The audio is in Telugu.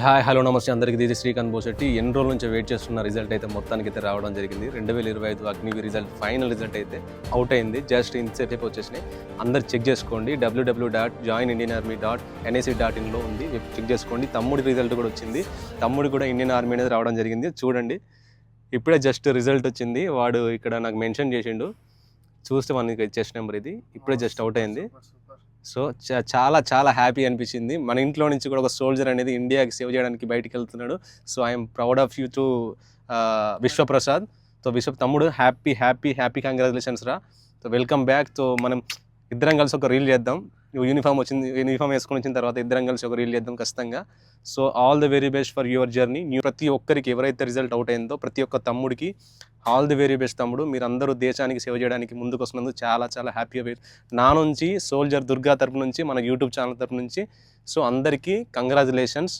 హాయ్ హలో నమస్తే అందరికీ. ఇది శ్రీకాంత్ బోసెట్టి. ఎన్ని రోజుల నుంచి వెయిట్ చేస్తున్న రిజల్ట్ అయితే మొత్తానికి అయితే రావడం జరిగింది. 2025 అగ్నివీర్ రిజల్ట్ ఫైనల్ రిజల్ట్ అయితే అవుట్ అయింది. జస్ట్ ఇన్సేపు వచ్చేసినాయి. అందరు చెక్ చేసుకోండి. www.joinindianarmy.nac.in ఉంది, చెక్ చేసుకోండి. తమ్ముడి రిజల్ట్ కూడా వచ్చింది. తమ్ముడు కూడా ఇండియన్ ఆర్మీ అనేది రావడం జరిగింది. చూడండి, ఇప్పుడే జస్ట్ రిజల్ట్ వచ్చింది. వాడు ఇక్కడ నాకు మెన్షన్ చేసిండు, చూస్తే మనకి చెస్ట్ నెంబర్ ఇది ఇప్పుడే జస్ట్ అవుట్ అయింది. సో చాలా చాలా హ్యాపీ అనిపించింది. మన ఇంట్లో నుంచి కూడా ఒక సోల్జర్ అనేది ఇండియాకి సేవ్ చేయడానికి బయటికి వెళ్తున్నాడు. So I'm proud of you to Vishwaprasad. So తమ్ముడు హ్యాపీ హ్యాపీ హ్యాపీ కంగ్రాచులేషన్స్ రా. So welcome back. సో మనం ఇద్దరం కలిసి ఒక రీల్ చేద్దాం. యూనిఫామ్ వేసుకొని వచ్చిన తర్వాత ఇద్దరం కలిసి ఒక రీల్ చేద్దాం ఖచ్చితంగా. So all the very best for your journey. ప్రతి ఒక్కరికి ఎవరైతే రిజల్ట్ అవుట్ అయిందో ప్రతి ఒక్క తమ్ముడికి ఆల్ ది వెరీ బెస్ట్ తమ్ముడు. మీరు అందరూ దేశానికి సేవ చేయడానికి ముందుకు వస్తున్నందుకు చాలా చాలా హ్యాపీగా నా నుంచి, సోల్జర్ దుర్గా తరపు నుంచి, మన యూట్యూబ్ ఛానల్ తరపు నుంచి. సో అందరికీ కంగ్రాచులేషన్స్.